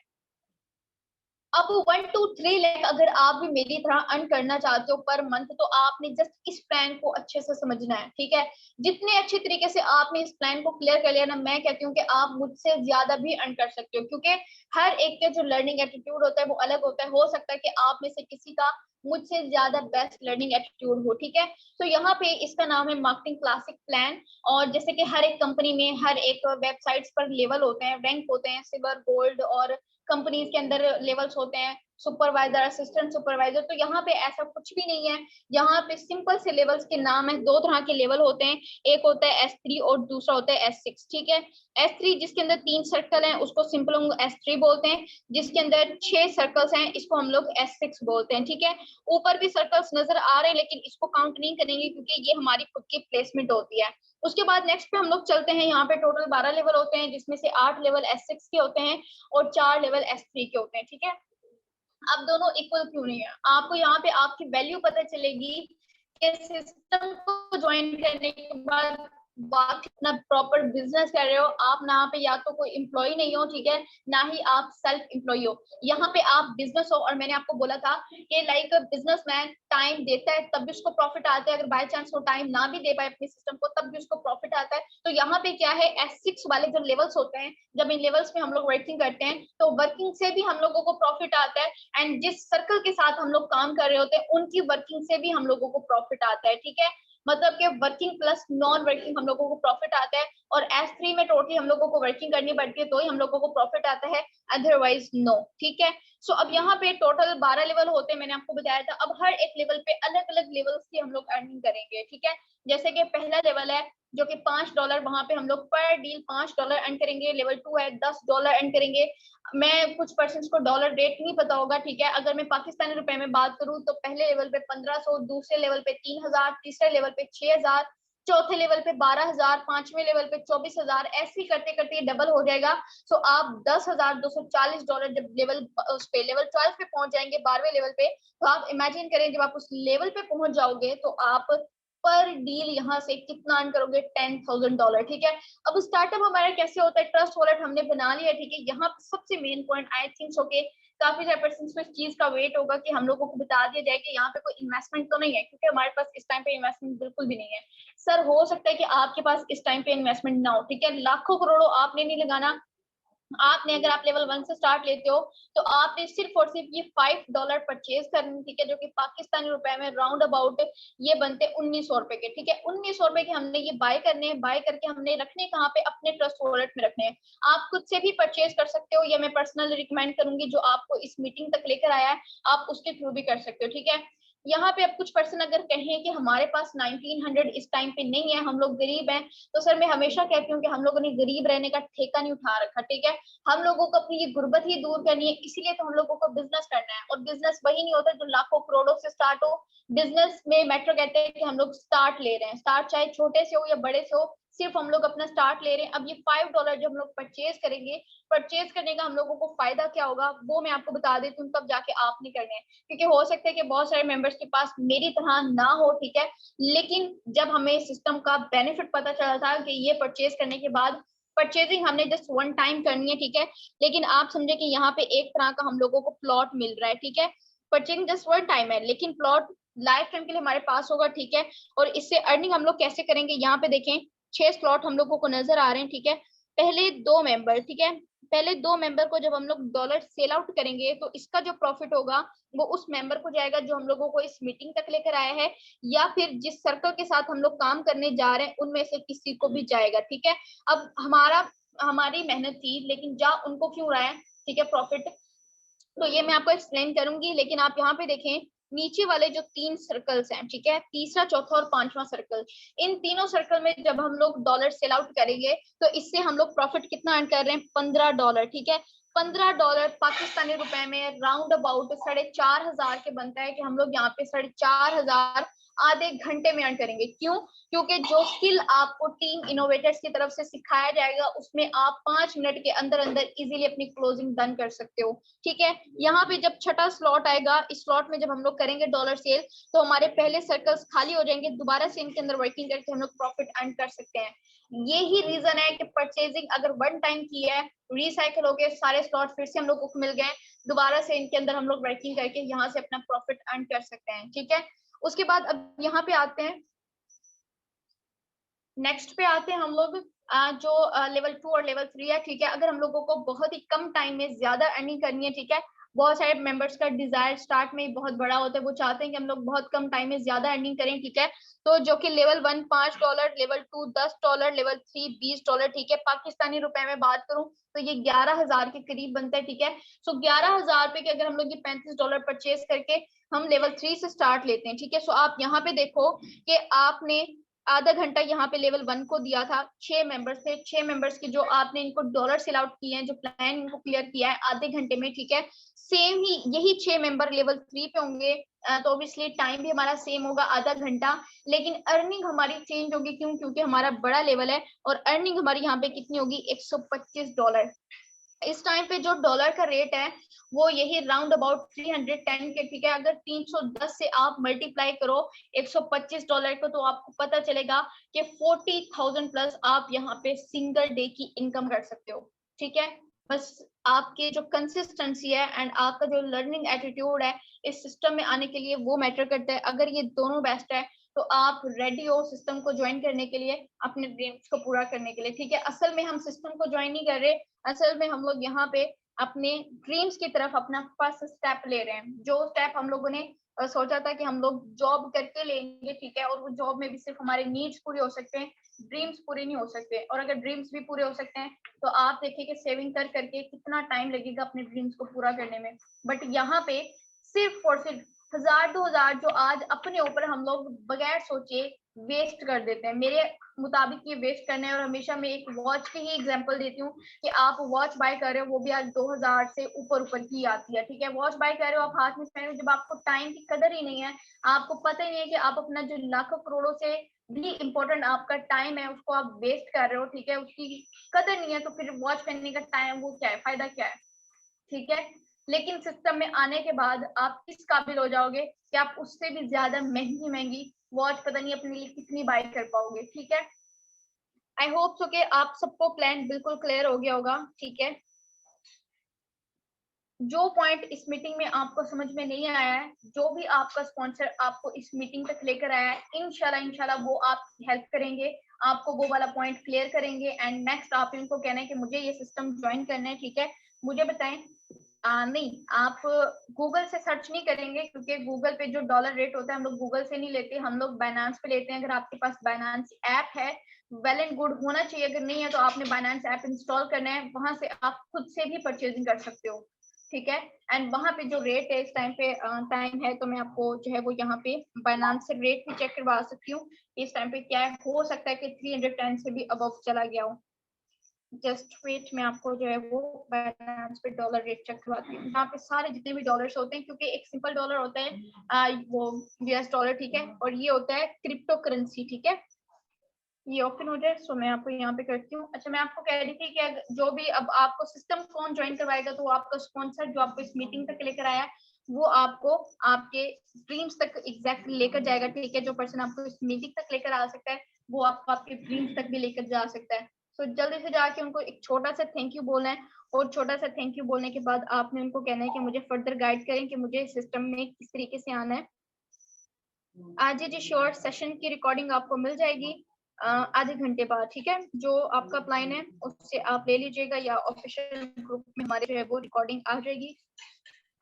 अब 1 to 3 लाख अगर आप भी मेरी तरह अर्न करना चाहते हो पर मंथ, तो आपने जस्ट इस प्लान को अच्छे से समझना है, ठीक है। जितने अच्छे तरीके से आपने इस प्लान को क्लियर कर लिया ना, मैं कहती हूँ कि आप मुझसे ज्यादा भी अर्न कर सकते हो, क्योंकि हर एक का जो लर्निंग एटीट्यूड होता है वो अलग होता है। हो सकता है कि आप में से किसी का मुझसे ज्यादा बेस्ट लर्निंग एटीट्यूड हो, ठीक है। तो यहाँ पे इसका नाम है मार्केटिंग क्लासिक प्लान। और जैसे कि हर एक कंपनी में हर एक वेबसाइट्स पर लेवल होते हैं, रैंक होते हैं, सिल्वर, गोल्ड, और कंपनीज के अंदर लेवल्स होते हैं, सुपरवाइजर, असिस्टेंट सुपरवाइजर। तो यहाँ पे ऐसा कुछ भी नहीं है, यहाँ पे सिंपल से लेवल्स के नाम है। दो तरह के लेवल होते हैं, एक होता है S3 और दूसरा होता है S6, ठीक है। S3 जिसके अंदर 3 सर्कल हैं उसको सिंपल हम S3 बोलते हैं, जिसके अंदर 6 सर्कल्स हैं इसको हम लोग S6 बोलते हैं, ठीक है। ऊपर भी सर्कल्स नजर आ रहे हैं लेकिन इसको काउंट नहीं करेंगे क्योंकि ये हमारी खुद की प्लेसमेंट होती है। उसके बाद नेक्स्ट पे हम लोग चलते हैं, यहाँ पे टोटल 12 लेवल होते हैं जिसमें से 8 लेवल S6 के होते हैं और 4 लेवल S3 के होते हैं, ठीक है। अब दोनों इक्वल क्यों नहीं है, आपको यहाँ पे आपकी वैल्यू पता चलेगी कि सिस्टम को ज्वाइन करने के बाद आप अपना प्रॉपर बिजनेस कर रहे हो। आप ना पे या तो कोई एम्प्लॉय नहीं हो, ठीक है, ना ही आप सेल्फ एम्प्लॉय हो, यहाँ पे आप बिजनेस हो। और मैंने आपको बोला था कि लाइक बिजनेसमैन टाइम देता है तब भी उसको प्रॉफिट आता है, अगर बाय चांस वो टाइम ना भी दे पाए अपने सिस्टम को तब भी उसको प्रॉफिट आता है। तो यहाँ पे क्या है, S6 वाले जो लेवल्स होते हैं, जब इन लेवल्स पे हम लोग वर्किंग करते हैं तो वर्किंग से भी हम लोगों को प्रॉफिट आता है, एंड जिस सर्कल के साथ हम लोग काम कर रहे होते हैं उनकी वर्किंग से भी हम लोगों को प्रॉफिट आता है, ठीक है। मतलब कि वर्किंग प्लस नॉन वर्किंग हम लोगों को प्रॉफिट आता है। और S3 में टोटली हम लोगों को वर्किंग करनी पड़ती है तो ही हम लोगों को प्रॉफिट आता है, अदरवाइज नो, ठीक है। सो अब यहाँ पे टोटल 12 लेवल होते हैं, मैंने आपको बताया था। अब हर एक लेवल पे अलग अलग लेवल्स की हम लोग अर्निंग करेंगे, ठीक है। जैसे कि पहला लेवल है जो कि $5, वहां पे हम लोग पर डील $5 अर्न करेंगे। लेवल 2 है $10 अर्न करेंगे। मैं कुछ पर्सन को डॉलर रेट नहीं पता होगा, ठीक है, अगर मैं पाकिस्तानी रुपए में बात करूं तो पहले लेवल पे 1500, दूसरे लेवल पे 3000, तीसरे लेवल पे 6000, चौथे लेवल पे 12,000, पांचवें लेवल पे 24,000, ऐसे ही करते करते ये डबल हो जाएगा। सो आप $10,240 जब लेवल उस पे लेवल 12 पे पहुंच जाएंगे, 12वें लेवल पे, तो आप इमेजिन करें जब आप उस लेवल पे पहुंच जाओगे तो आप पर डील यहाँ से कितना अर्न करोगे, $10,000, ठीक है। अब स्टार्टअप हमारा कैसे होता है, ट्रस्ट वॉलेट हमने बना लिया, ठीक है। यहाँ पे सबसे main point I think so के काफी सारे पर्सन को इस चीज का वेट होगा कि हम लोगों को बता दिया जाए कि यहाँ पे कोई इन्वेस्टमेंट तो नहीं है, क्योंकि हमारे पास इस टाइम पे इन्वेस्टमेंट बिल्कुल भी नहीं है। सर हो सकता है कि आपके पास इस टाइम पे इन्वेस्टमेंट ना हो, ठीक है, लाखों करोड़ों आपने नहीं लगाना। आपने अगर आप लेवल 1 से स्टार्ट लेते हो तो आपने सिर्फ और सिर्फ ये $5 परचेज करनी, ठीक है, जो कि पाकिस्तानी रुपए में राउंड अबाउट ये बनते 1900 रुपए के, ठीक है। 1900 रुपए के हमने ये बाय करने हैं, बाय करके हमने रखने कहाँ पे, अपने ट्रस्ट वॉलेट में रखने हैं। आप खुद से भी परचेज कर सकते हो या मैं पर्सनली रिकमेंड करूंगी जो आपको इस मीटिंग तक लेकर आया है आप उसके थ्रू भी कर सकते हो, ठीक है। यहाँ पे अब कुछ पर्सन अगर कहें कि हमारे पास 1900 इस टाइम पे नहीं है, हम लोग गरीब हैं, तो सर मैं हमेशा कहती हूँ कि हम लोगों ने गरीब रहने का ठेका नहीं उठा रखा, ठीक है। हम लोगों को अपनी ये गुर्बत ही दूर करनी है, इसीलिए तो हम लोगों को बिजनेस करना है। और बिजनेस वही नहीं होता जो लाखों करोड़ों से स्टार्ट हो। बिजनेस में मैटर कहते हैं कि हम लोग स्टार्ट ले रहे हैं, स्टार्ट चाहे छोटे से हो या बड़े से हो, सिर्फ हम लोग अपना स्टार्ट ले रहे हैं। अब ये $5 जब हम लोग परचेज करेंगे, परचेज करने का हम लोगों को फायदा क्या होगा वो मैं आपको बता देती हूँ, तब जाके आपने करने हैं, क्योंकि हो सकता है कि बहुत सारे मेंबर्स के पास मेरी तरह ना हो, ठीक है। लेकिन जब हमें सिस्टम का बेनिफिट पता चला था कि ये परचेज करने के बाद परचेजिंग हमने जस्ट वन टाइम करनी है, ठीक है, लेकिन आप समझे कि यहाँ पे एक तरह का हम लोगों को प्लॉट मिल रहा है, ठीक है। परचेजिंग जस्ट वन टाइम है, लेकिन प्लॉट लाइफ टाइम के लिए हमारे पास होगा, ठीक है। और इससे अर्निंग हम लोग कैसे करेंगे, यहाँ पे देखें 6 स्लॉट हम लोगों को नजर आ रहे हैं, ठीक है। पहले 2 मेंबर, ठीक है, पहले 2 मेंबर को जब हम लोग डॉलर सेल आउट करेंगे तो इसका जो प्रॉफिट होगा वो उस मेंबर को जाएगा जो हम लोगों को इस मीटिंग तक लेकर आया है, या फिर जिस सर्कल के साथ हम लोग काम करने जा रहे हैं उनमें से किसी को भी जाएगा, ठीक है। अब हमारी मेहनत थी, लेकिन जा उनको क्यों रहा है, ठीक है, प्रॉफिट, तो ये मैं आपको एक्सप्लेन करूंगी। लेकिन आप यहाँ पे देखें नीचे वाले जो 3 सर्कल्स हैं, ठीक है, तीसरा, चौथा और 5वां सर्कल, इन तीनों सर्कल में जब हम लोग डॉलर सेल आउट करेंगे तो इससे हम लोग प्रॉफिट कितना अर्न कर रहे हैं, $15, ठीक है। $15 पाकिस्तानी रुपए में राउंड अबाउट 4,500 के बनता है कि हम लोग यहाँ पे 4,500 आधे घंटे में अर्न करेंगे। क्यों? क्योंकि जो स्किल आपको टीम इनोवेटर्स की तरफ से सिखाया जाएगा उसमें आप 5 मिनट के अंदर अंदर इजीली अपनी क्लोजिंग डन कर सकते हो, ठीक है। यहाँ पे जब छठा स्लॉट आएगा, इस स्लॉट में जब हम लोग करेंगे डॉलर सेल तो हमारे पहले सर्कल्स खाली हो जाएंगे, दोबारा से इनके अंदर वर्किंग करके हम लोग प्रॉफिट अर्न कर सकते हैं। यही रीजन है कि परचेजिंग अगर वन टाइम की है, रिसाइकल हो गए सारे स्लॉट, फिर से हम लोग को मिल गए, दोबारा से इनके अंदर हम लोग वर्किंग करके यहाँ से अपना प्रॉफिट अर्न कर सकते हैं, ठीक है। उसके बाद अब यहाँ पे आते हैं, नेक्स्ट पे आते हैं हम लोग जो लेवल 2 और लेवल 3 है, ठीक है। अगर हम लोगों को बहुत ही कम टाइम में ज्यादा अर्निंग करनी है, ठीक है, बहुत सारे मेंबर्स का डिजायर स्टार्ट में ही बहुत बड़ा होता है, वो चाहते हैं कि हम लोग बहुत कम टाइम में ज्यादा अर्निंग करें, ठीक है। तो जो कि लेवल 1 $5, लेवल 2 $10, लेवल 3 $20, ठीक है। पाकिस्तानी रुपए में बात करूं तो ये 11,000 के करीब बनता है, ठीक है। सो 11,000 रुपए के अगर हम लोग ये $35 परचेज करके हम लेवल 3 से स्टार्ट लेते हैं, ठीक है। सो आप यहाँ पे देखो कि आपने आधा घंटा यहाँ पे लेवल 1 को दिया था, 6 मेंबर्स थे, 6 मेंबर्स के जो आपने इनको डॉलर सेल आउट किए हैं, जो प्लान इनको क्लियर किया है आधे घंटे में, ठीक है। सेम ही यही 6 मेंबर लेवल 3 पे होंगे, तो ऑब्वियसली टाइम भी हमारा सेम होगा आधा घंटा, लेकिन अर्निंग हमारी चेंज होगी। क्यों? क्योंकि हमारा बड़ा लेवल है और अर्निंग हमारी यहाँ पे कितनी होगी, $125। इस टाइम पे जो डॉलर का रेट है वो यही राउंड अबाउट 310 के, ठीक है। अगर 310 से आप मल्टीप्लाई करो $125 को तो आपको पता चलेगा कि 40,000 प्लस आप यहाँ पे सिंगल डे की इनकम कर सकते हो, ठीक है। बस आपकी जो कंसिस्टेंसी है एंड आपका जो लर्निंग एटीट्यूड है इस सिस्टम में आने के लिए वो मैटर करता है। अगर ये दोनों बेस्ट है तो आप रेडी हो सिस्टम को ज्वाइन करने के लिए, अपने ड्रीम्स को पूरा करने के लिए, ठीक है। असल में हम सिस्टम को ज्वाइन नहीं कर रहे, असल में हम लोग यहाँ पे अपने ड्रीम्स की तरफ अपना फर्स्ट स्टेप ले रहे हैं। जो स्टेप हम लोगों ने सोचा था कि हम लोग जॉब करके लेंगे, ठीक है, और वो जॉब में भी सिर्फ हमारे नीड्स पूरे हो सकते हैं, ड्रीम्स पूरे नहीं हो सकते। और अगर ड्रीम्स भी पूरे हो सकते हैं तो आप देखिए कि सेविंग कर करके कितना टाइम लगेगा अपने ड्रीम्स को पूरा करने में। बट यहाँ पे सिर्फ और सिर्फ 1,000-2,000 जो आज अपने ऊपर हम लोग बगैर सोचे वेस्ट कर देते हैं, मेरे मुताबिक ये वेस्ट करना है। और हमेशा मैं एक वॉच की ही एग्जांपल देती हूँ कि आप वॉच बाय कर रहे हो, वो भी आज 2,000 से ऊपर ऊपर की आती है, ठीक है। वॉच बाय कर रहे हो आप हाथ में पहन रहे हो, जब आपको टाइम की कदर ही नहीं है, आपको पता ही नहीं है कि आप अपना जो लाखों करोड़ों से भी इम्पोर्टेंट आपका टाइम है उसको आप वेस्ट कर रहे हो, ठीक है, उसकी कदर नहीं है, तो फिर वॉच पहनने का टाइम वो क्या है, फायदा क्या है, ठीक है। लेकिन सिस्टम में आने के बाद आप इस काबिल हो जाओगे कि आप उससे भी ज्यादा महंगी महंगी वॉच पता नहीं अपने लिए कितनी बाय कर पाओगे, ठीक है। आई होप सो कि आप सबको प्लान बिल्कुल क्लियर हो गया होगा, ठीक है। जो पॉइंट इस मीटिंग में आपको समझ में नहीं आया है, जो भी आपका स्पॉन्सर आपको इस मीटिंग तक लेकर आया है, इंशाल्लाह वो आपकी हेल्प करेंगे, आपको वो वाला पॉइंट क्लियर करेंगे। एंड नेक्स्ट आप इनको कहना है कि मुझे ये सिस्टम ज्वाइन करना है, ठीक है, मुझे बताएं। नहीं, आप गूगल से सर्च नहीं करेंगे, क्योंकि गूगल पे जो डॉलर रेट होता है हम लोग गूगल से नहीं लेते, हम लोग बाइनेंस पे लेते हैं। अगर आपके पास बाइनेंस ऐप है, वेल एंड गुड, होना चाहिए। अगर नहीं है तो आपने बाइनेंस ऐप इंस्टॉल करना है, वहां से आप खुद से भी परचेजिंग कर सकते हो, ठीक है। एंड वहां पे जो रेट है इस टाइम पे टाइम है, तो मैं आपको जो है वो यहाँ पे बाइनेंस से रेट भी चेक करवा सकती हूँ इस टाइम पे क्या है। हो सकता है कि 310 से भी अबव चला गया हो। जस्ट वेट, मैं आपको जो है वो बाइनेंस पे डॉलर रेट चेक करवाती हूँ, यहाँ पे सारे जितने भी डॉलर्स होते हैं, क्योंकि एक सिंपल डॉलर होता है वो US डॉलर, ठीक है, और ये होता है क्रिप्टो करेंसी, ठीक है। ये ओपन हो जाए, सो मैं आपको यहाँ पे करती हूँ। अच्छा, मैं आपको कह रही थी कि जो भी अब आपको सिस्टम कौन ज्वाइन करवाएगा, तो आपका स्पॉन्सर जो आपको इस मीटिंग तक लेकर आया है, वो आपको आपके ड्रीम्स तक एग्जैक्टली लेकर जाएगा, ठीक है। जो पर्सन आपको इस मीटिंग तक लेकर आ सकता है, वो आपको आपके ड्रीम्स तक भी लेकर जा सकता है। सो जल्दी से जाके उनको एक छोटा सा थैंक यू बोलना है, और छोटा सा थैंक यू बोलने के बाद आपने उनको कहना है कि मुझे फर्दर गाइड करें कि मुझे सिस्टम में किस तरीके से आना है। आज जी शॉर्ट सेशन की रिकॉर्डिंग आपको मिल जाएगी आधे घंटे बाद, ठीक है। जो आपका प्लान है उससे आप ले लीजिएगा, या ऑफिशियल ग्रुप में हमारे जो है वो रिकॉर्डिंग आ जाएगी।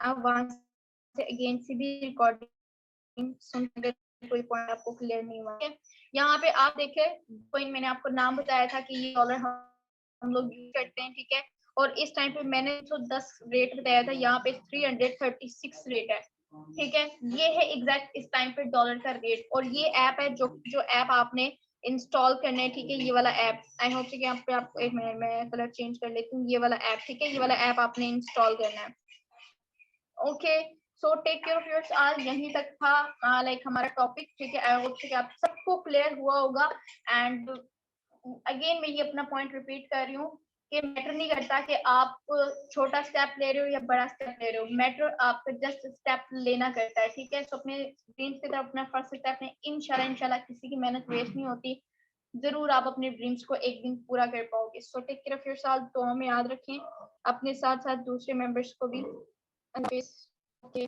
आप वहां से अगेन सीधी रिकॉर्डिंग सुन, कोई पॉइंट आपको क्लियर नहीं हुआ है। यहाँ पे आप देखे पॉइंट मैंने आपको नाम बताया था कि ये डॉलर हम लोग यूज करते हैं, ठीक है। और इस टाइम पे मैंने 110 रेट बताया था, यहाँ पे 336 रेट है, ठीक है। ये है एग्जैक्ट इस टाइम पे डॉलर का रेट। और ये ऐप है जो ऐप आपने इंस्टॉल करना है, ठीक है। ये वाला ऐप, आई होप कि यहाँ पे आपको एक मिनट में कलर चेंज कर लेती हूँ। ये वाला ऐप, ठीक है, ये वाला ऐप आपने इंस्टॉल करना है। Okay, so take care of yours. आज यहीं तक था लाइक हमारा टॉपिक, ठीक है। आई होप कि आप सबको क्लियर हुआ होगा। एंड अगेन मैं ये अपना पॉइंट रिपीट कर रही हूँ कि मैटर नहीं करता कि आप छोटा स्टेप ले रहे हो या बड़ा स्टेप ले रहे हो, मैटर आपका जस्ट स्टेप लेना करता है, ठीक है। तो अपने ड्रीम्स की तरफ अपना फर्स्ट स्टेप लें। इंशाल्लाह किसी की मेहनत वेस्ट नहीं होती, जरूर आप अपने ड्रीम्स को एक दिन पूरा कर पाओगे। So take care of yourself, तो हमें याद रखें अपने साथ साथ दूसरे मेंबर्स को भी। ओके,